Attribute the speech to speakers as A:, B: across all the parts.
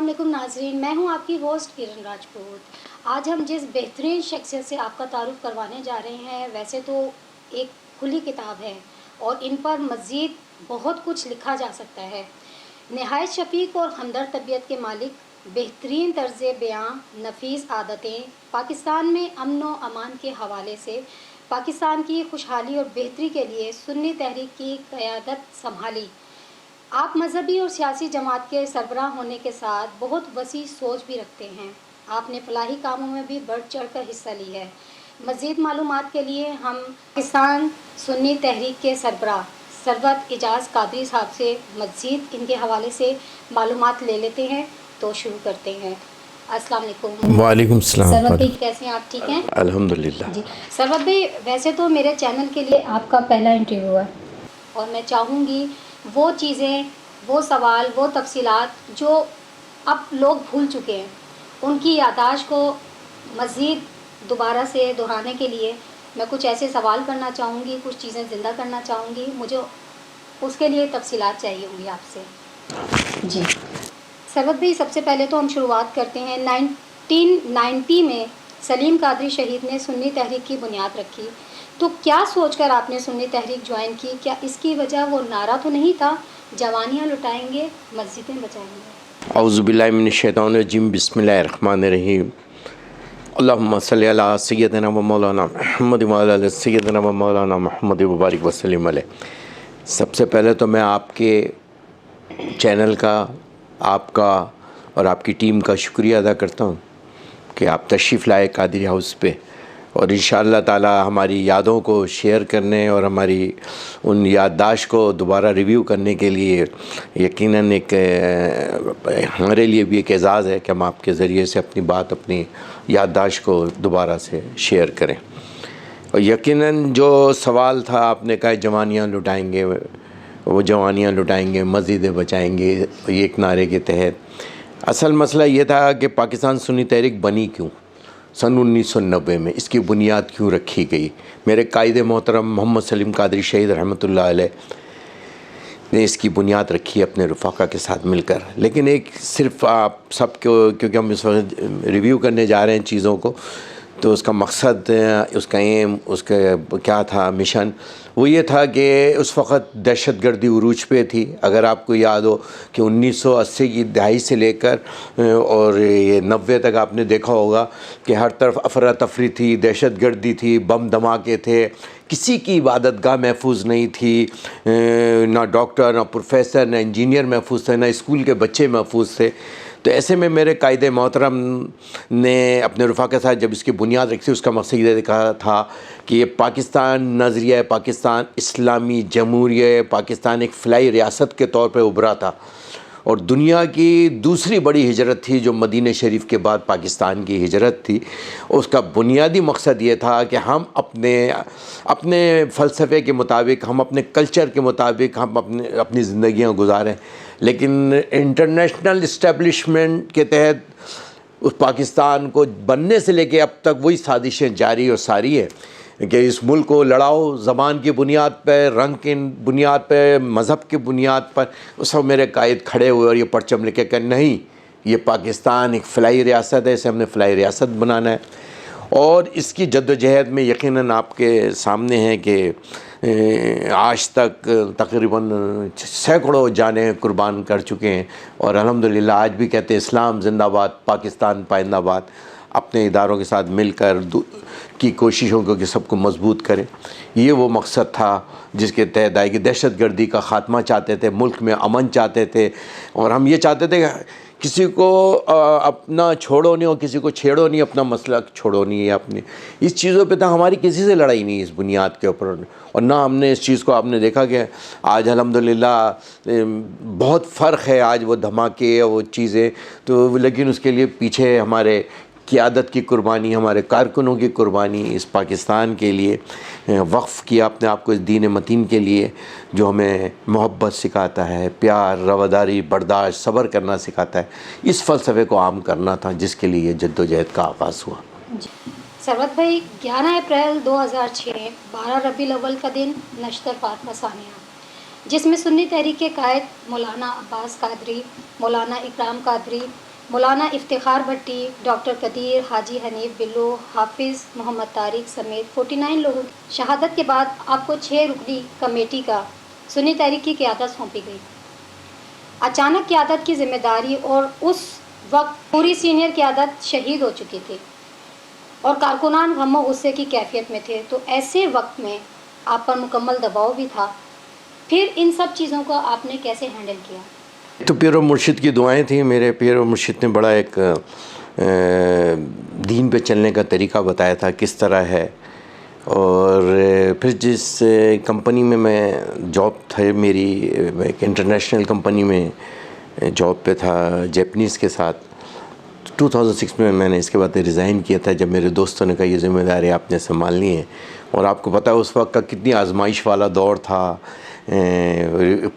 A: علیکم ناظرین، میں ہوں آپ کی ہوسٹ کرن راجپوت۔ آج ہم جس بہترین شخصیت سے آپ کا تعارف کروانے جا رہے ہیں، ویسے تو ایک کھلی کتاب ہے اور ان پر مزید بہت کچھ لکھا جا سکتا ہے۔ نہایت شفیق اور ہمدرد طبیعت کے مالک، بہترین طرز بیاں، نفیس عادتیں، پاکستان میں امن و امان کے حوالے سے پاکستان کی خوشحالی اور بہتری کے لیے سنی تحریک کی قیادت سنبھالی۔ آپ مذہبی اور سیاسی جماعت کے سربراہ ہونے کے ساتھ بہت وسیع سوچ بھی رکھتے ہیں۔ آپ نے فلاحی کاموں میں بھی بڑھ چڑھ کر حصہ لی ہے۔ مزید معلومات کے لیے ہم پاکستان سنی تحریک کے سربراہ سرورت اعجاز قادری صاحب سے مزید ان کے حوالے سے معلومات لے لیتے ہیں۔ تو شروع کرتے ہیں۔ السلام علیکم۔
B: وعلیکم السلام۔
A: سرورت بھائی کیسے ہیں آپ؟ ٹھیک ہیں
B: الحمدللہ۔
A: جی سرورت بھائی، ویسے تو میرے چینل کے لیے آپ کا پہلا انٹرویو ہے اور میں چاہوں گی وہ چیزیں، وہ سوال، وہ تفصیلات جو اب لوگ بھول چکے ہیں، ان کی یادداشت کو مزید دوبارہ سے دہرانے کے لیے میں کچھ ایسے سوال کرنا چاہوں گی، کچھ چیزیں زندہ کرنا چاہوں گی۔ مجھے اس کے لیے تفصیلات چاہیے ہوں گی آپ سے۔ جی سرورت بھائی، سب سے پہلے تو ہم شروعات کرتے ہیں۔ 1990 میں سلیم قادری شہید نے سنی تحریک کی بنیاد رکھی، تو کیا سوچ کر آپ نے سنی تحریک جوائن کی؟ کیا اس کی وجہ وہ نعرہ تو نہیں تھا، جوانیاں لٹائیں گے مسجدیں بچائیں گے؟
B: اعوذ باللہ من الشیطان الرجیم، بسم اللہ الرحمن الرحیم۔ اللہم صلی علی سیدنا و مولانا محمد وعلی سیدنا و مولانا محمد وبارک وسلم علیہ۔ سب سے پہلے تو میں آپ کے چینل کا، آپ کا اور آپ کی ٹیم کا شکریہ ادا کرتا ہوں کہ آپ تشریف لائے قادری ہاؤس پہ، اور انشاءاللہ تعالی ہماری یادوں کو شیئر کرنے اور ہماری ان یادداشت کو دوبارہ ریویو کرنے کے لیے یقیناً ایک ہمارے لیے بھی ایک اعزاز ہے کہ ہم آپ کے ذریعے سے اپنی بات، اپنی یادداشت کو دوبارہ سے شیئر کریں۔ اور یقیناً جو سوال تھا، آپ نے کہا جوانیاں لٹائیں گے، وہ جوانیاں لٹائیں گے مسجدیں بچائیں گے، یہ ایک نعرے کے تحت اصل مسئلہ یہ تھا کہ پاکستان سنی تحریک بنی کیوں، سن 1990 میں اس کی بنیاد کیوں رکھی گئی۔ میرے قائد محترم محمد سلیم قادری شہید رحمۃ اللہ علیہ نے اس کی بنیاد رکھی اپنے رفقا کے ساتھ مل کر۔ لیکن ایک صرف آپ سب کو، کیونکہ ہم اس وقت ریویو کرنے جا رہے ہیں چیزوں کو، تو اس کا مقصد، اس کا ایم، اس کا کیا تھا مشن، وہ یہ تھا کہ اس وقت دہشت گردی عروج پہ تھی۔ اگر آپ کو یاد ہو کہ 1980 کی دہائی سے لے کر اور یہ 90 تک آپ نے دیکھا ہوگا کہ ہر طرف افراتفری تھی، دہشت گردی تھی، بم دھماکے تھے، کسی کی عبادت گاہ محفوظ نہیں تھی، نہ ڈاکٹر، نہ پروفیسر، نہ انجینئر محفوظ تھے، نہ اسکول کے بچے محفوظ تھے۔ تو ایسے میں میرے قائد محترم نے اپنے رفقا کے ساتھ جب اس کی بنیاد رکھی، اس کا مقصد یہ کہا تھا کہ یہ پاکستان، نظریہ پاکستان اسلامی جمہوریہ پاکستان ایک فلاحی ریاست کے طور پہ ابھرا تھا، اور دنیا کی دوسری بڑی ہجرت تھی جو مدینہ شریف کے بعد پاکستان کی ہجرت تھی۔ اس کا بنیادی مقصد یہ تھا کہ ہم اپنے فلسفے کے مطابق، ہم اپنے کلچر کے مطابق ہم اپنی زندگیاں گزاریں، لیکن انٹرنیشنل اسٹیبلشمنٹ کے تحت اس پاکستان کو بننے سے لے کے اب تک وہی سازشیں جاری اور ساری ہے کہ اس ملک کو لڑاؤ، زبان کی بنیاد پہ، رنگ کی بنیاد پہ، مذہب کی بنیاد پر۔ اس وقت میرے قائد کھڑے ہوئے اور یہ پرچم لے کے کہ نہیں، یہ پاکستان ایک فلاحی ریاست ہے، اسے ہم نے فلاحی ریاست بنانا ہے۔ اور اس کی جد و جہد میں یقیناً آپ کے سامنے ہے کہ آج تک تقریباً سینکڑوں جانیں قربان کر چکے ہیں، اور الحمدللہ آج بھی کہتے ہیں اسلام زندہ باد، پاکستان پائندہ باد۔ اپنے اداروں کے ساتھ مل کر کی کوششوں کو کہ سب کو مضبوط کریں۔ یہ وہ مقصد تھا جس کے تحت آئے کہ دہشت گردی کا خاتمہ چاہتے تھے، ملک میں امن چاہتے تھے، اور ہم یہ چاہتے تھے کہ کسی کو اپنا چھوڑو نہیں اور کسی کو چھیڑو نہیں، اپنا مسئلہ چھوڑو نہیں ہے اپنی۔ اس چیزوں پہ تو ہماری کسی سے لڑائی نہیں اس بنیاد کے اوپر، اور نہ ہم نے اس چیز کو، آپ نے دیکھا کہ آج الحمدللہ بہت فرق ہے، آج وہ دھماکے وہ چیزیں تو، لیکن اس کے لیے پیچھے ہمارے قیادت کی قربانی، ہمارے کارکنوں کی قربانی، اس پاکستان کے لیے وقف کیا اپنے آپ کو اس دین متین کے لیے، جو ہمیں محبت سکھاتا ہے، پیار، رواداری، برداشت، صبر کرنا سکھاتا ہے۔ اس فلسفے کو عام کرنا تھا جس کے لیے جد و جہد کا آغاز ہوا۔
A: جی سرورت بھائی، 11 اپریل 2006 12 ربیع الاول کا دن نشتر فاطمہ ثانیہ، جس میں سنی تحریک کے قائد مولانا عباس قادری، مولانا اکرام قادری، مولانا افتخار بھٹی، ڈاکٹر قدیر، حاجی حنیف بلو، حافظ محمد طارق سمیت 49 لوگوں کی شہادت کے بعد آپ کو 6 رکنی کمیٹی کا سنی تحریک کی قیادت سونپی گئی۔ اچانک قیادت کی ذمہ داری اور اس وقت پوری سینئر قیادت شہید ہو چکی تھی اور کارکنان غم و غصے کی کیفیت میں تھے، تو ایسے وقت میں آپ پر مکمل دباؤ بھی تھا۔ پھر ان سب چیزوں کو آپ نے کیسے ہینڈل کیا؟
B: تو پیر و مرشد کی دعائیں تھیں، میرے پیر و مرشد نے بڑا ایک دین پہ چلنے کا طریقہ بتایا تھا کس طرح ہے، اور پھر جس کمپنی میں جاب تھا میری، ایک انٹرنیشنل کمپنی میں جاب پہ تھا جیپنیز کے ساتھ، 2006 میں نے اس کے بعد ریزائن کیا تھا جب میرے دوستوں نے کہا یہ ذمہ داری آپ نے سنبھالنی ہے، اور آپ کو پتہ ہے اس وقت کا کتنی آزمائش والا دور تھا،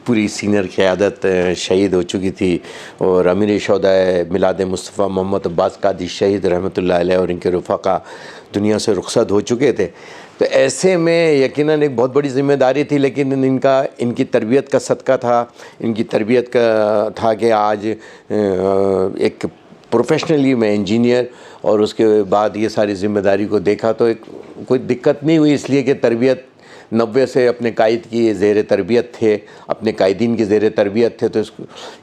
B: پوری سینئر قیادت شہید ہو چکی تھی، اور امیر شہدائے میلاد مصطفیٰ محمد عباس قادری شہید رحمۃ اللہ علیہ اور ان کے رفقا دنیا سے رخصت ہو چکے تھے۔ تو ایسے میں یقیناً ایک بہت بڑی ذمہ داری تھی، لیکن ان کی تربیت کا صدقہ تھا، ان کی تربیت کا تھا کہ آج ایک پروفیشنلی میں انجینئر، اور اس کے بعد یہ ساری ذمہ داری کو دیکھا تو کوئی دقت نہیں ہوئی، اس لیے کہ تربیت 90 سے اپنے قائد کی زیر تربیت تھے، اپنے قائدین کی زیر تربیت تھے، تو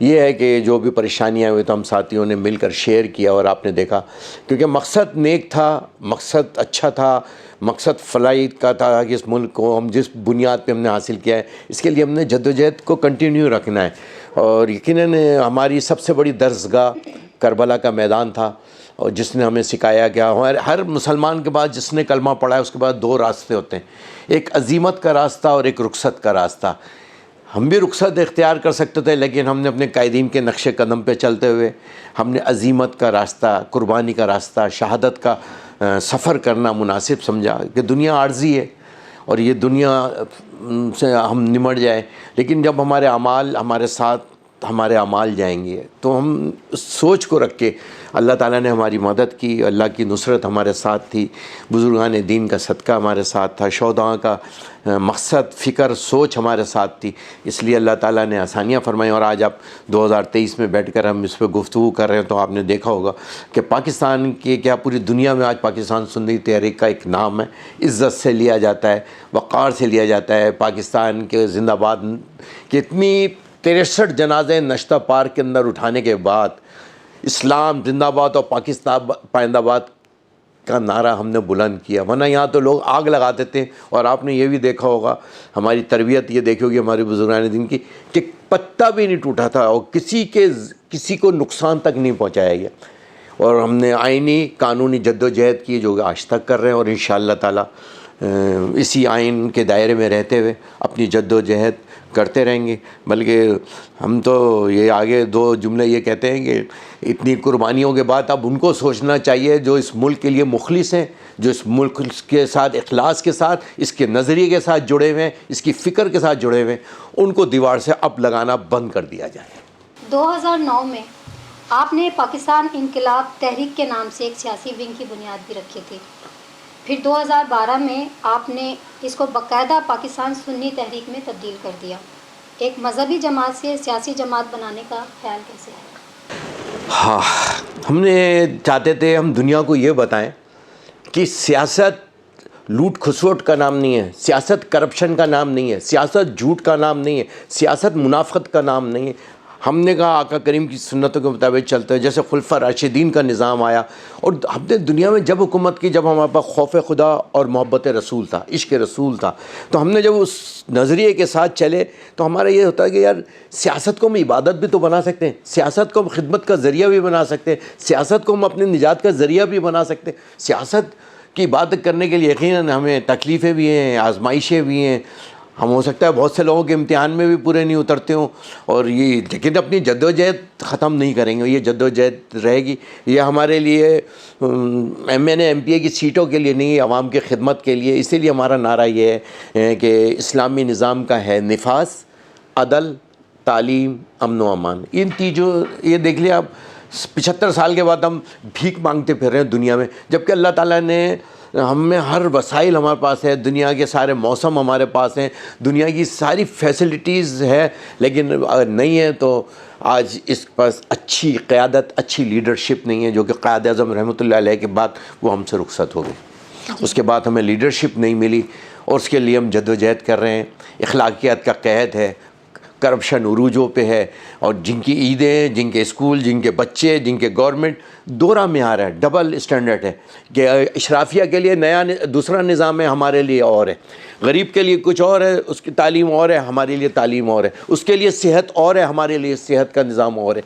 B: یہ ہے کہ جو بھی پریشانیاں ہوئی تو ہم ساتھیوں نے مل کر شیئر کیا، اور آپ نے دیکھا کیونکہ مقصد نیک تھا، مقصد اچھا تھا، مقصد فلاح کا تھا کہ اس ملک کو ہم جس بنیاد پہ ہم نے حاصل کیا ہے اس کے لیے ہم نے جدوجہد کو کنٹینیو رکھنا ہے، اور یقیناً ہماری سب سے بڑی درسگاہ کربلا کا میدان تھا، اور جس نے ہمیں سکھایا کہ ہر مسلمان کے بعد جس نے کلمہ پڑھا ہے اس کے بعد 2 راستے ہوتے ہیں، ایک عزیمت کا راستہ اور ایک رخصت کا راستہ۔ ہم بھی رخصت اختیار کر سکتے تھے، لیکن ہم نے اپنے قائدین کے نقش قدم پہ چلتے ہوئے ہم نے عزیمت کا راستہ، قربانی کا راستہ، شہادت کا سفر کرنا مناسب سمجھا کہ دنیا عارضی ہے اور یہ دنیا سے ہم نمٹ جائیں، لیکن جب ہمارے اعمال ہمارے ساتھ ہمارے اعمال جائیں گے تو ہم اس سوچ کو رکھ کے اللہ تعالیٰ نے ہماری مدد کی، اللہ کی نصرت ہمارے ساتھ تھی، بزرگان دین کا صدقہ ہمارے ساتھ تھا، شہداء کا مقصد، فکر، سوچ ہمارے ساتھ تھی، اس لیے اللہ تعالیٰ نے آسانیاں فرمائیں، اور آج آپ 2023 میں بیٹھ کر ہم اس پہ گفتگو کر رہے ہیں تو آپ نے دیکھا ہوگا کہ پاکستان کے کیا پوری دنیا میں آج پاکستان سنی تحریک کا ایک نام ہے، عزت سے لیا جاتا ہے، وقار سے لیا جاتا ہے، پاکستان کے زندہ باد کہ اتنی 63 جنازے نشتہ پارک کے اندر اٹھانے کے بعد اسلام زندہ باد اور پاکستان پائندہ باد کا نعرہ ہم نے بلند کیا، ورنہ یہاں تو لوگ آگ لگاتے تھے، اور آپ نے یہ بھی دیکھا ہوگا ہماری تربیت یہ دیکھی ہوگی ہمارے بزرگان دین کی کہ پتہ بھی نہیں ٹوٹا تھا اور کسی کو نقصان تک نہیں پہنچایا گیا، اور ہم نے آئینی قانونی جدوجہد کی جو آج تک کر رہے ہیں، اور انشاءاللہ تعالیٰ اسی آئین کے دائرے میں رہتے ہوئے اپنی جدوجہد کرتے رہیں گے، بلکہ ہم تو یہ آگے 2 جملے یہ کہتے ہیں کہ اتنی قربانیوں کے بعد اب ان کو سوچنا چاہیے جو اس ملک کے لیے مخلص ہیں، جو اس ملک کے ساتھ اخلاص کے ساتھ، اس کے نظریے کے ساتھ جڑے ہوئے ہیں، اس کی فکر کے ساتھ جڑے ہوئے ہیں، ان کو دیوار سے اب لگانا بند کر دیا جائے۔
A: 2009 میں آپ نے پاکستان انقلاب تحریک کے نام سے ایک سیاسی ونگ کی بنیاد بھی رکھی تھی، پھر 2012 میں آپ نے اس کو باقاعدہ پاکستان سنی تحریک میں تبدیل کر دیا۔ ایک مذہبی جماعت سے سیاسی جماعت بنانے کا خیال کیسے ہے؟
B: ہاں، ہم نے چاہتے تھے ہم دنیا کو یہ بتائیں کہ سیاست لوٹ کھسوٹ کا نام نہیں ہے، سیاست کرپشن کا نام نہیں ہے، سیاست جھوٹ کا نام نہیں ہے، سیاست منافقت کا نام نہیں ہے۔ ہم نے کہا آقا کریم کی سنتوں کے مطابق چلتے ہیں، جیسے خلفاء راشدین کا نظام آیا، اور ہم نے دنیا میں جب حکومت کی، جب ہمارے پاس خوف خدا اور محبت رسول تھا، عشق رسول تھا، تو ہم نے جب اس نظریے کے ساتھ چلے تو ہمارا یہ ہوتا ہے کہ یار سیاست کو ہم عبادت بھی تو بنا سکتے ہیں، سیاست کو ہم خدمت کا ذریعہ بھی بنا سکتے ہیں، سیاست کو ہم اپنی نجات کا ذریعہ بھی بنا سکتے ہیں۔ سیاست کی عبادت کرنے کے لیے یقیناً ہمیں تکلیفیں بھی ہیں، آزمائشیں بھی ہیں، ہم ہو سکتا ہے بہت سے لوگوں کے امتحان میں بھی پورے نہیں اترتے ہوں، اور یہ لیکن اپنی جدوجہد ختم نہیں کریں گے، یہ جدوجہد رہے گی، یہ ہمارے لیے M N A M P A کی سیٹوں کے لیے نہیں، عوام کی خدمت کے لیے۔ اسی لیے ہمارا نعرہ یہ ہے کہ اسلامی نظام کا ہے نفاذ، عدل، تعلیم، امن و امان۔ ان تیجوں یہ دیکھ لیں آپ 75 سال کے بعد ہم بھیک مانگتے پھر رہے ہیں دنیا میں، جبکہ اللہ تعالیٰ نے ہم میں ہر وسائل ہمارے پاس ہے، دنیا کے سارے موسم ہمارے پاس ہیں، دنیا کی ساری فیسلٹیز ہے، لیکن اگر نہیں ہے تو آج اس پاس اچھی قیادت، اچھی لیڈرشپ نہیں ہے، جو کہ قائد اعظم رحمۃ اللہ علیہ کے بعد وہ ہم سے رخصت ہو گئی۔ اس کے بعد ہمیں لیڈرشپ نہیں ملی، اور اس کے لیے ہم جدوجہد کر رہے ہیں۔ اخلاقیات کا قید ہے، کرپشن عروجوں پہ ہے، اور جن کی عیدیں، جن کے اسکول، جن کے بچے، جن کے گورنمنٹ دورہ معیار ہے، ڈبل اسٹینڈرڈ ہے کہ اشرافیہ کے لیے نیا دوسرا نظام ہے، ہمارے لیے اور ہے، غریب کے لیے کچھ اور ہے، اس کی تعلیم اور ہے، ہمارے لیے تعلیم اور ہے، اس کے لیے صحت اور ہے، ہمارے لیے صحت کا نظام اور ہے۔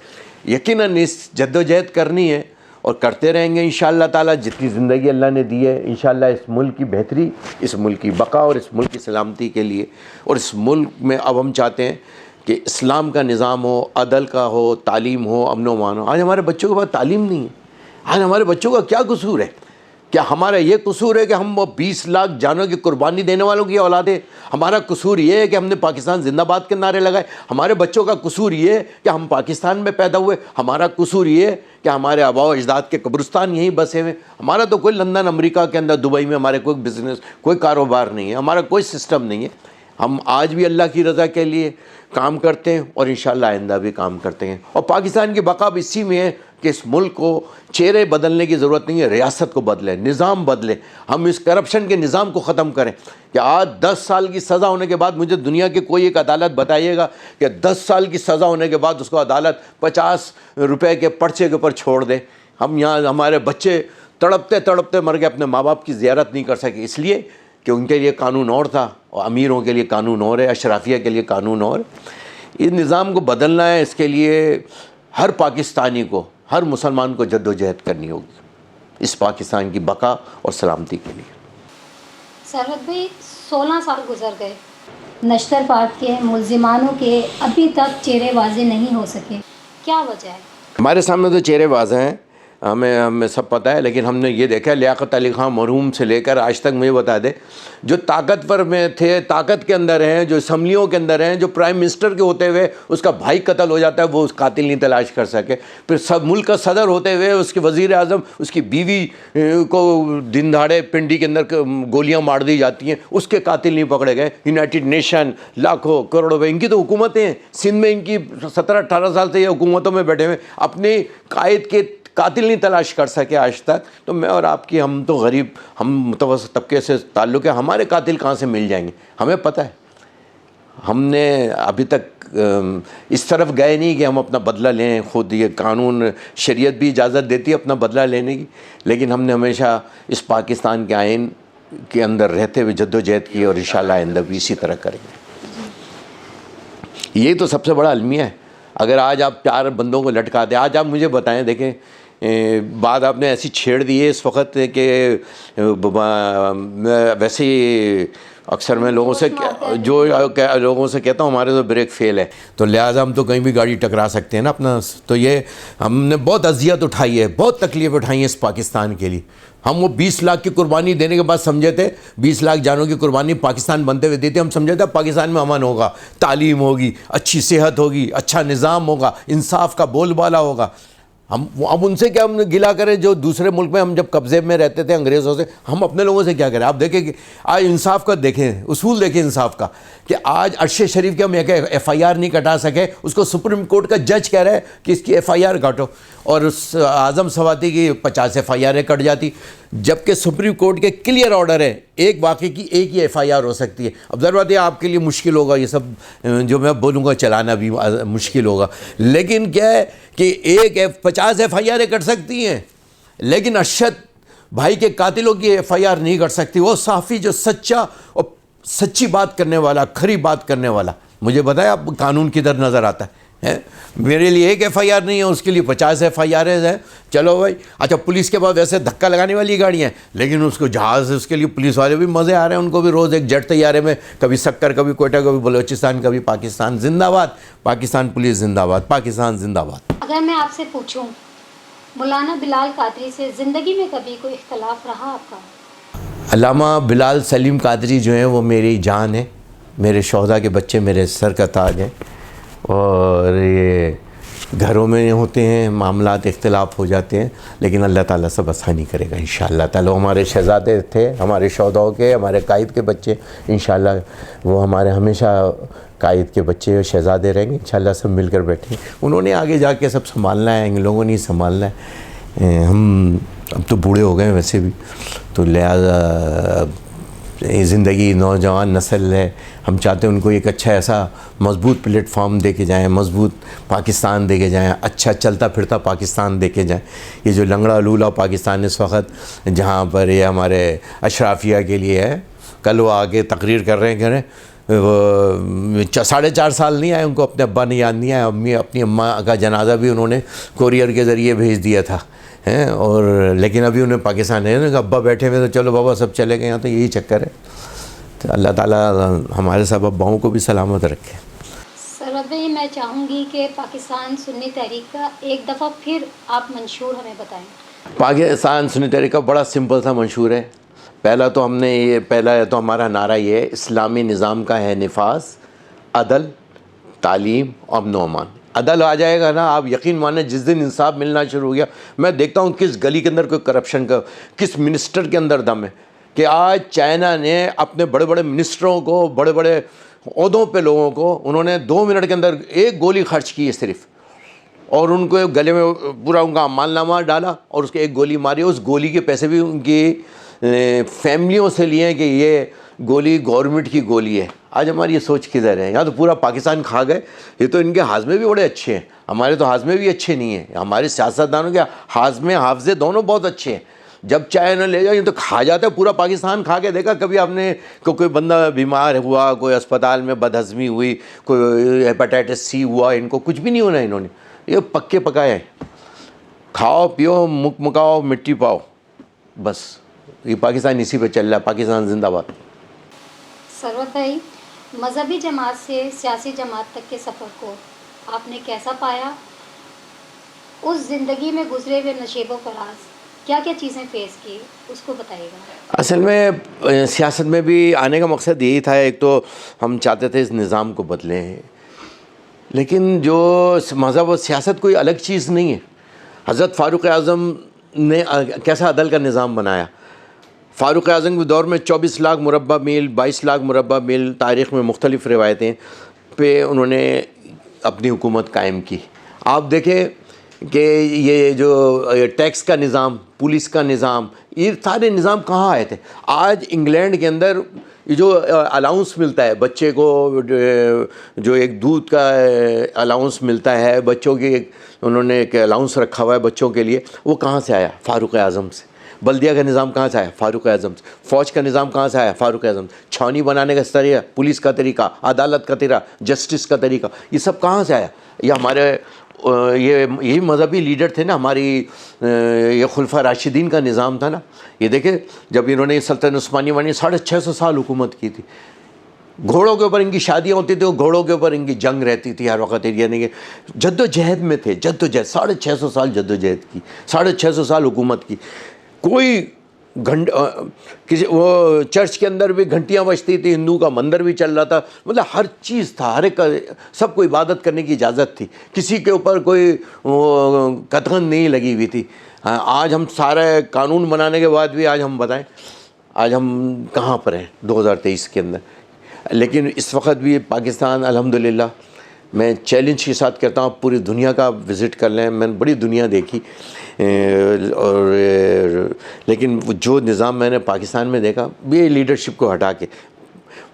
B: یقیناً اس جدوجہد کرنی ہے اور کرتے رہیں گے انشاءاللہ تعالیٰ، جتنی زندگی اللہ نے دی ہے انشاءاللہ، اس ملک کی بہتری، اس ملک کی بقا اور اس ملک کی سلامتی کے لیے۔ اور اس ملک میں اب ہم چاہتے ہیں کہ اسلام کا نظام ہو، عدل کا ہو، تعلیم ہو، امن و امان ہو۔ آج ہمارے بچوں کے پاس تعلیم نہیں ہے، آج ہمارے بچوں کا کیا قصور ہے؟ کیا ہمارا یہ قصور ہے کہ ہم وہ 20 لاکھ جانوں کی قربانی دینے والوں کی اولاد ہے؟ ہمارا قصور یہ ہے کہ ہم نے پاکستان زندہ باد کے نعرے لگائے؟ ہمارے بچوں کا قصور یہ ہے کہ ہم پاکستان میں پیدا ہوئے؟ ہمارا قصور یہ ہے کہ ہمارے آباء و اجداد کے قبرستان یہیں بسے ہوئے؟ ہمارا تو کوئی لندن، امریکہ کے اندر، دبئی میں ہمارے کوئی بزنس، کوئی کاروبار نہیں ہے، ہمارا کوئی سسٹم نہیں ہے۔ ہم آج بھی اللہ کی رضا کے لیے کام کرتے ہیں اور انشاءاللہ آئندہ بھی کام کرتے ہیں۔ اور پاکستان کی بقا بھی اسی میں ہے کہ اس ملک کو چہرے بدلنے کی ضرورت نہیں ہے، ریاست کو بدلے، نظام بدلے، ہم اس کرپشن کے نظام کو ختم کریں۔ کہ آج 10 سال کی سزا ہونے کے بعد مجھے دنیا کی کوئی ایک عدالت بتائیے گا کہ 10 سال کی سزا ہونے کے بعد اس کو عدالت 50 روپے کے پرچے کے اوپر چھوڑ دے۔ ہم یہاں ہمارے بچے تڑپتے تڑپتے مر گئے، اپنے ماں باپ کی زیارت نہیں کر سکے، اس لیے کہ ان کے لیے قانون اور تھا، اور امیروں کے لیے قانون اور ہے، اشرافیہ کے لیے قانون اور۔ اس نظام کو بدلنا ہے، اس کے لیے ہر پاکستانی کو، ہر مسلمان کو جدوجہد کرنی ہوگی، اس پاکستان کی بقا اور سلامتی کے لیے۔
A: سرحد بھائی، 16 سال گزر گئے، نشتر پارٹ کے ملزمانوں کے ابھی تک چہرے واضح نہیں ہو سکے، کیا وجہ ہے؟
B: ہمارے سامنے تو چہرے واضح ہیں، ہمیں سب پتہ ہے، لیکن ہم نے یہ دیکھا ہے لیاقت علی خان مرحوم سے لے کر آج تک، مجھے بتا دے، جو طاقتور میں تھے، طاقت کے اندر ہیں، جو اسمبلیوں کے اندر ہیں، جو پرائم منسٹر کے ہوتے ہوئے اس کا بھائی قتل ہو جاتا ہے، وہ اس قاتل نہیں تلاش کر سکے، پھر سب ملک کا صدر ہوتے ہوئے اس کے وزیر اعظم، اس کی بیوی کو دن دہاڑے پنڈی کے اندر گولیاں مار دی جاتی ہیں، اس کے قاتل نہیں پکڑے گئے۔ یونائٹڈ نیشن لاکھوں کروڑوں روپے، ان کی تو حکومتیں ہیں، سندھ میں ان کی 17-18 سال سے یہ حکومتوں میں بیٹھے ہوئے، اپنے قائد کے قاتل نہیں تلاش کر سکے آج تک۔ تو میں اور آپ کی، ہم تو غریب، ہم متوسط طبقے سے تعلق ہے، ہمارے قاتل کہاں سے مل جائیں گے؟ ہمیں پتہ ہے، ہم نے ابھی تک اس طرف گئے نہیں کہ ہم اپنا بدلہ لیں خود، یہ قانون شریعت بھی اجازت دیتی ہے اپنا بدلہ لینے کی، لیکن ہم نے ہمیشہ اس پاکستان کے آئین کے اندر رہتے ہوئے جدوجہد کی، اور انشاءاللہ آئندہ بھی اسی طرح کریں گے۔ یہی تو سب سے بڑا المیہ ہے۔ اگر آج آپ 4 بندوں کو لٹکا دیں، آج آپ مجھے بتائیں، دیکھیں بات آپ نے ایسی چھیڑ دی ہے اس وقت کہ ویسے ہی اکثر میں لوگوں سے کہتا ہوں ہمارے تو بریک فیل ہے، تو لہٰذا ہم تو کہیں بھی گاڑی ٹکرا سکتے ہیں نا اپنا۔ تو یہ ہم نے بہت اذیت اٹھائی ہے، بہت تکلیف اٹھائی ہے اس پاکستان کے لیے۔ ہم وہ 20 لاکھ کی قربانی دینے کے بعد سمجھے تھے، 20 لاکھ جانوں کی قربانی پاکستان بنتے ہوئے دی تھی، ہم سمجھے تھے پاکستان میں امن ہوگا، تعلیم ہوگی، اچھی صحت ہوگی، اچھا نظام ہوگا، انصاف کا بول بالا ہوگا۔ ہم اب ان سے کیا ہم گلا کریں جو دوسرے ملک میں ہم جب قبضے میں رہتے تھے انگریزوں سے، ہم اپنے لوگوں سے کیا کریں؟ آپ دیکھیں کہ آج انصاف کا دیکھیں، اصول دیکھیں انصاف کا، کہ آج عرش شریف کے ہم ایک ایف آئی آر نہیں کٹا سکے، اس کو سپریم کورٹ کا جج کہہ رہا ہے کہ اس کی ایف آئی آر کاٹو، اور اس اعظم سواتی کی 50 ایف آئی آریں کٹ جاتی، جبکہ سپریم کورٹ کے کلیئر آرڈر ہے، ایک واقعے کی ایک ہی ایف آئی آر ہو سکتی ہے۔ اب ضرور بات ہے آپ کے لیے مشکل ہوگا یہ سب جو میں بولوں گا چلانا بھی مشکل ہوگا، لیکن کیا ہے کہ 50 ایف آئی آریں کٹ سکتی ہیں، لیکن ارشد بھائی کے قاتلوں کی ایف آئی آر نہیں کٹ سکتی۔ وہ صحافی جو سچا اور سچی بات کرنے والا، کھری بات کرنے والا، مجھے بتائیں آپ قانون کدھر نظر آتا ہے؟ میرے لیے ایک ایف آئی آر نہیں ہے، اس کے لیے 50 ایف آئی آریں ہیں۔ چلو بھائی، اچھا پولیس کے پاس ویسے دھکا لگانے والی گاڑیاں ہیں، لیکن اس کو جہاز، اس کے لیے پولیس والے بھی مزے آ رہے ہیں، ان کو بھی روز ایک جیٹ طیارے میں، کبھی سکر، کبھی کوئٹہ، کبھی بلوچستان، کبھی پاکستان زندہ باد، پاکستان پولیس زندہ باد، پاکستان زندہ باد۔
A: اگر میں آپ سے پوچھوں، مولانا بلال قادری سے زندگی میں کبھی کوئی اختلاف رہا آپ کا؟
B: علامہ بلال سلیم قادری جو ہیں وہ میری جان ہے، میرے شہداء کے بچے میرے سر کا تاج ہیں، اور یہ گھروں میں ہوتے ہیں معاملات، اختلاف ہو جاتے ہیں، لیکن اللہ تعالیٰ سب آسانی کرے گا انشاءاللہ تعالیٰ۔ ہمارے شہزادے تھے، ہمارے شہداؤں کے، ہمارے قائد کے بچے، انشاءاللہ وہ ہمارے ہمیشہ قائد کے بچے اور شہزادے رہیں گے، انشاءاللہ سب مل کر بیٹھیں گے۔ انہوں نے آگے جا کے سب سنبھالنا ہے، ان لوگوں نے ہی سنبھالنا ہے۔ ہم اب تو بوڑھے ہو گئے ہیں ویسے بھی، تو لہٰذا زندگی نوجوان نسل ہے، ہم چاہتے ہیں ان کو ایک اچھا ایسا مضبوط پلیٹ فارم دے کے جائیں، مضبوط پاکستان دے کے جائیں، اچھا چلتا پھرتا پاکستان دے کے جائیں۔ یہ جو لنگڑا لولا پاکستان اس وقت جہاں پر یہ ہمارے اشرافیہ کے لیے ہے، کل وہ آگے تقریر کر رہے ہیں، وہ 4.5 سال نہیں آئے ان کو، اپنے ابا نے یاد نہیں آیا، اپنی اماں کا جنازہ بھی انہوں نے کوریئر کے ذریعے بھیج دیا تھا، اور لیکن ابھی انہیں پاکستان ہے نا، ابا بیٹھے ہوئے تو چلو بابا سب چلے گئے، یہاں تو یہی چکر ہے۔ تو اللہ تعالیٰ ہمارے سب اباؤں کو بھی سلامت رکھے۔
A: سرورت بھائی، میں چاہوں گی کہ پاکستان سنی تحریک کا ایک دفعہ پھر آپ منشور ہمیں بتائیں۔
B: پاکستان سنی تحریک کا بڑا سمپل سا منشور ہے۔ پہلا تو ہمارا نعرہ یہ ہے، اسلامی نظام کا ہے نفاذ، عدل، تعلیم، امن و امان۔ عدل آ جائے گا نا، آپ یقین مانیں جس دن انصاف ملنا شروع ہو گیا، میں دیکھتا ہوں کس گلی کے اندر کوئی کرپشن کا، کس منسٹر کے اندر دم ہے، کہ آج چائنا نے اپنے بڑے بڑے منسٹروں کو، بڑے بڑے عہدوں پہ لوگوں کو، انہوں نے 2 منٹ کے اندر 1 گولی خرچ کی ہے صرف، اور ان کو گلے میں پورا ان کا مال نامہ ڈالا اور اس کے 1 گولی ماری۔ اس گولی کے پیسے بھی ان کی فیملیوں سے لیے ہیں کہ یہ گولی گورنمنٹ کی گولی ہے۔ آج ہماری یہ سوچ کدھر ہے؟ یہاں تو پورا پاکستان کھا گئے۔ یہ تو ان کے ہاضمے بھی بڑے اچھے ہیں، ہمارے تو ہاضمے بھی اچھے نہیں ہیں۔ ہمارے سیاستدانوں کے ہاضمے حافظے دونوں بہت اچھے ہیں۔ جب چائے نہ لے جائیں تو کھا جاتا ہے پورا پاکستان۔ کھا کے دیکھا کبھی آپ نے کوئی بندہ بیمار ہوا، کوئی اسپتال میں بد ہضمی ہوئی، کوئی ہیپاٹائٹس سی ہوا؟ ان کو کچھ بھی نہیں ہونا، انہوں نے یہ پکے پکائے ہیں۔ کھاؤ پیو مک مکاؤ مٹی پاؤ، بس یہ پاکستان اسی پہ چل رہا ہے۔ پاکستان زندہ باد۔
A: سرورت بھائی، مذہبی جماعت سے سیاسی جماعت تک کے سفر کو آپ نے کیسا پایا؟ اس زندگی میں گزرے ہوئے نشیب و فراز کیا کیا چیزیں فیس کی، اس کو بتائیے گا۔
B: اصل میں سیاست میں بھی آنے کا مقصد یہی تھا، ایک تو ہم چاہتے تھے اس نظام کو بدلیں، لیکن جو مذہب و سیاست کوئی الگ چیز نہیں ہے۔ حضرت فاروق اعظم نے کیسا عدل کا نظام بنایا؟ فاروق اعظم کے دور میں 24 لاکھ مربع میل، 22 لاکھ مربع میل، تاریخ میں مختلف روایتیں پہ انہوں نے اپنی حکومت قائم کی۔ آپ دیکھیں کہ یہ جو ٹیکس کا نظام، پولیس کا نظام، یہ سارے نظام کہاں آئے تھے؟ آج انگلینڈ کے اندر یہ جو الاؤنس ملتا ہے بچے کو، جو ایک دودھ کا الاؤنس ملتا ہے بچوں کی، انہوں نے ایک الاؤنس رکھا ہوا ہے بچوں کے لیے، وہ کہاں سے آیا؟ فاروق اعظم سے۔ بلدیہ کا نظام کہاں سے آیا؟ فاروق اعظم سے۔ فوج کا نظام کہاں سے آیا؟ فاروق اعظم سے۔ چھاؤنی بنانے کا طریقہ، پولیس کا طریقہ، عدالت کا طریقہ، جسٹس کا طریقہ، یہ سب کہاں سے آیا؟ یہ ہمارے یہی مذہبی لیڈر تھے نا، ہماری یہ خلفاء راشدین کا نظام تھا نا۔ یہ دیکھیں جب انہوں نے سلطنت عثمانیہ بنی 650 سال حکومت کی تھی، گھوڑوں کے اوپر ان کی شادیاں ہوتی تھیں، گھوڑوں کے اوپر ان کی جنگ رہتی تھی ہر وقت، یعنی کہ جد و جہد میں تھے، جد و جہد، 650 سال جد و جہد کی، 650 سال حکومت کی۔ کوئی کسی وہ چرچ کے اندر بھی گھنٹیاں بجتی تھی، ہندو کا مندر بھی چل رہا تھا، مطلب ہر چیز تھا، ہر ایک سب کو عبادت کرنے کی اجازت تھی، کسی کے اوپر کوئی قدغن نہیں لگی ہوئی تھی۔ آج ہم سارے قانون بنانے کے بعد بھی آج ہم بتائیں آج ہم کہاں پر ہیں 2023 کے اندر؟ لیکن اس وقت بھی پاکستان الحمدللہ، میں چیلنج کے ساتھ کہتا ہوں پوری دنیا کا وزٹ کر لیں، میں نے بڑی دنیا دیکھی، اور لیکن جو نظام میں نے پاکستان میں دیکھا یہ لیڈرشپ کو ہٹا کے،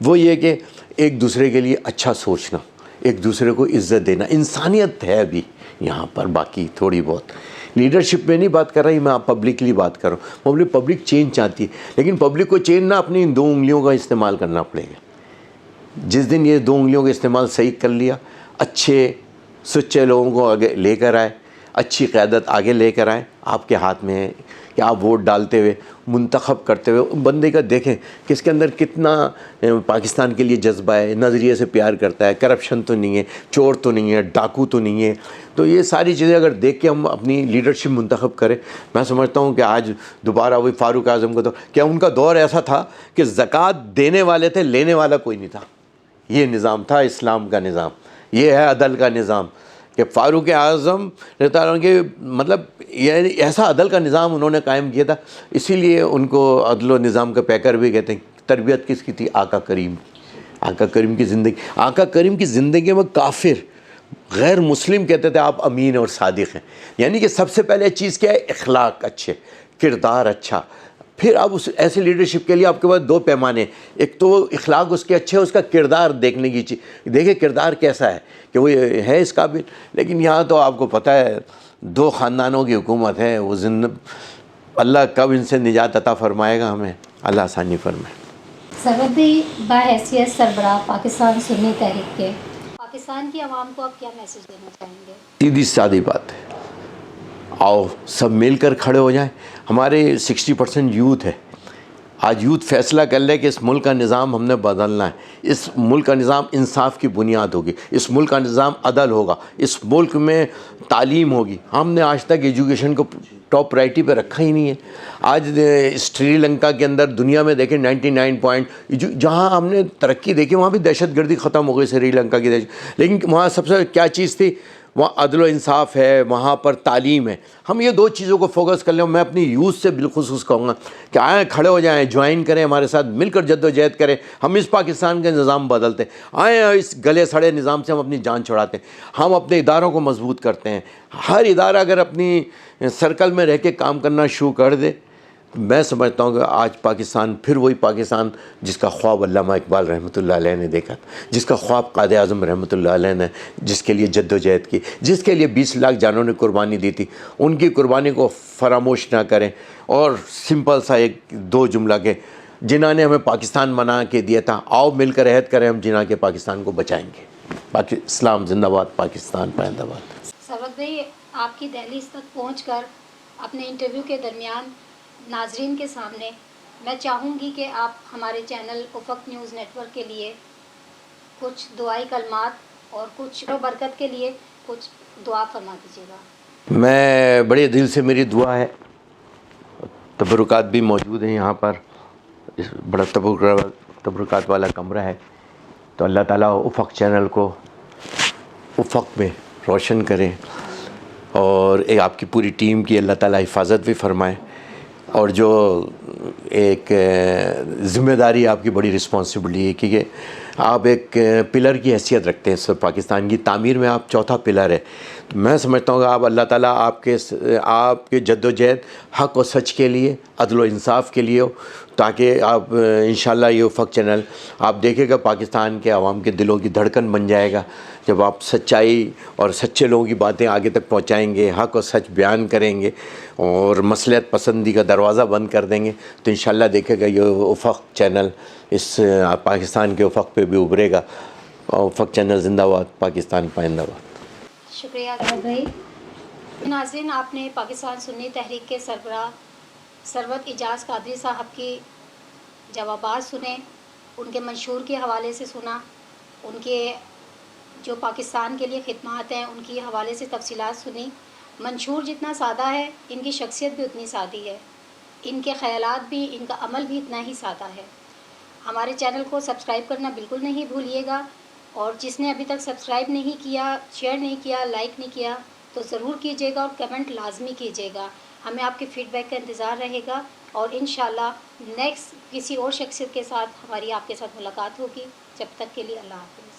B: وہ یہ کہ ایک دوسرے کے لیے اچھا سوچنا، ایک دوسرے کو عزت دینا، انسانیت ہے ابھی یہاں پر، باقی تھوڑی بہت لیڈرشپ میں نہیں بات کر رہا، میں پبلکلی بات کر رہا ہوں۔ پبلک چینج چاہتی ہے، لیکن پبلک کو چینج نہ اپنی 2 انگلیوں کا استعمال کرنا پڑے گا۔ جس دن یہ 2 انگلیوں کا استعمال صحیح کر لیا، اچھے سچے لوگوں کو آگے لے کر آئے، اچھی قیادت آگے لے کر آئے، آپ کے ہاتھ میں ہے کہ آپ ووٹ ڈالتے ہوئے، منتخب کرتے ہوئے بندے کا دیکھیں کہ اس کے اندر کتنا پاکستان کے لیے جذبہ ہے، نظریے سے پیار کرتا ہے، کرپشن تو نہیں ہے، چور تو نہیں ہے، ڈاکو تو نہیں ہے۔ تو یہ ساری چیزیں اگر دیکھ کے ہم اپنی لیڈرشپ منتخب کریں، میں سمجھتا ہوں کہ آج دوبارہ وہی فاروق اعظم کا دور، کیا ان کا دور ایسا تھا کہ زکوٰۃ دینے والے تھے، لینے والا کوئی نہیں تھا۔ یہ نظام تھا اسلام کا نظام، یہ ہے عدل کا نظام، کہ فاروق اعظم رضی اللہ عنہ کے مطلب یہ ایسا عدل کا نظام انہوں نے قائم کیا تھا، اسی لیے ان کو عدل و نظام کا پیکر بھی کہتے ہیں۔ تربیت کس کی تھی؟ آقا کریم، آقا کریم کی زندگی، آقا کریم کی زندگی میں کافر غیر مسلم کہتے تھے آپ امین اور صادق ہیں، یعنی کہ سب سے پہلے چیز کیا ہے؟ اخلاق اچھے، کردار اچھا۔ پھر اب اس ایسے لیڈرشپ کے لیے آپ کے پاس دو پیمانے، ایک تو اخلاق اس کے اچھے، اس کا کردار دیکھنے کی چیز، دیکھیں کردار کیسا ہے کہ وہ ہے اس قابل۔ لیکن یہاں تو آپ کو پتہ ہے دو خاندانوں کی حکومت ہے، وہ اللہ کب ان سے نجات عطا فرمائے گا ہمیں، اللہ آسانی فرمائے۔
A: سرور بھائی، بحیثیت سربراہ پاکستان سنی تحریک کے، پاکستان کی عوام کو آپ کیا میسج دینا چاہیں گے؟
B: سیدھی سادی بات ہے، آؤ سب مل کر کھڑے ہو جائیں۔ ہمارے 60% یوتھ ہے، آج یوتھ فیصلہ کر لے کہ اس ملک کا نظام ہم نے بدلنا ہے، اس ملک کا نظام انصاف کی بنیاد ہوگی، اس ملک کا نظام عدل ہوگا، اس ملک میں تعلیم ہوگی۔ ہم نے آج تک ایجوکیشن کو ٹاپ پرائرٹی پہ رکھا ہی نہیں ہے۔ آج سری لنکا کے اندر دنیا میں دیکھیں 99 پوائنٹ، جہاں ہم نے ترقی دیکھی وہاں بھی دہشت گردی ختم ہو گئی، سری لنکا کی دہشت، لیکن وہاں سب سے کیا چیز تھی؟ وہاں عدل و انصاف ہے، وہاں پر تعلیم ہے۔ ہم یہ دو چیزوں کو فوکس کر لیں۔ میں اپنی یوتھ سے بالخصوص کہوں گا کہ آئیں کھڑے ہو جائیں، جوائن کریں، ہمارے ساتھ مل کر جد و جہد کریں، ہم اس پاکستان کا نظام بدلتے ہیں۔ آئیں اس گلے سڑے نظام سے ہم اپنی جان چھڑاتے ہیں، ہم اپنے اداروں کو مضبوط کرتے ہیں۔ ہر ادارہ اگر اپنی سرکل میں رہ کے کام کرنا شروع کر دے، میں سمجھتا ہوں کہ آج پاکستان پھر وہی پاکستان جس کا خواب علامہ اقبال رحمۃ اللہ علیہ نے دیکھا، جس کا خواب قائد اعظم رحمۃ اللہ علیہ نے جس کے لیے جد و جہد کی، جس کے لیے 20 لاکھ جانوں نے قربانی دی تھی، ان کی قربانی کو فراموش نہ کریں۔ اور سمپل سا ایک دو جملہ کہ جنہوں نے ہمیں پاکستان بنا کے دیا تھا، آؤ مل کر عہد کریں ہم جنہوں کے پاکستان کو بچائیں گے۔ باقی اسلام زندہ باد، پاکستان پائندہ باد۔
A: سرور بھائی، آپ کی دہلیز تک پہنچ کر اپنے انٹرویو کے درمیان ناظرین کے سامنے میں چاہوں گی کہ آپ ہمارے چینل افق نیوز نیٹ ورک کے لیے کچھ دعائی کلمات اور کچھ برکت کے لیے کچھ دعا فرما دیجیے گا۔
B: میں بڑے دل سے، میری دعا ہے، تبرکات بھی موجود ہیں یہاں پر، بڑا تبرکات والا کمرہ ہے، تو اللہ تعالیٰ افق چینل کو افق میں روشن کرے، اور آپ کی پوری ٹیم کی اللہ تعالیٰ حفاظت بھی فرمائے، اور جو ایک ذمہ داری آپ کی بڑی رسپانسبلٹی ہے، کیونکہ آپ ایک پلر کی حیثیت رکھتے ہیں سب پاکستان کی تعمیر میں، آپ چوتھا پلر ہے۔ میں سمجھتا ہوں کہ آپ اللہ تعالیٰ آپ کے جد و جہد حق و سچ کے لیے، عدل و انصاف کے لیے ہو، تاکہ آپ انشاءاللہ یہ افق چینل آپ دیکھیں گا پاکستان کے عوام کے دلوں کی دھڑکن بن جائے گا، جب آپ سچائی اور سچے لوگوں کی باتیں آگے تک پہنچائیں گے، حق و سچ بیان کریں گے، اور مصلحت پسندی کا دروازہ بند کر دیں گے، تو انشاءاللہ دیکھے گا یہ افق چینل اس پاکستان کے افق پہ بھی ابھرے گا۔ اور افق چینل زندہ باد، پاکستان پائندہ باد۔
A: شکریہ سرور بھائی۔ ناظرین، آپ نے پاکستان سنی تحریک کے سربراہ ثروت اعجاز قادری صاحب کی جوابات سنے، ان کے منشور کے حوالے سے سنا، ان کے جو پاکستان کے لیے خدمات ہیں ان کی حوالے سے تفصیلات سنی۔ منشور جتنا سادہ ہے، ان کی شخصیت بھی اتنی سادی ہے، ان کے خیالات بھی، ان کا عمل بھی اتنا ہی سادہ ہے۔ ہمارے چینل کو سبسکرائب کرنا بالکل نہیں بھولیے گا، اور جس نے ابھی تک سبسکرائب نہیں کیا، شیئر نہیں کیا، لائک نہیں کیا، تو ضرور کیجیے گا، اور کمنٹ لازمی کیجیے گا۔ ہمیں آپ کے فیڈ بیک کا انتظار رہے گا، اور انشاءاللہ نیکسٹ کسی اور شخصیت کے ساتھ ہماری آپ کے ساتھ ملاقات ہوگی۔ جب تک کے لیے اللہ حافظ۔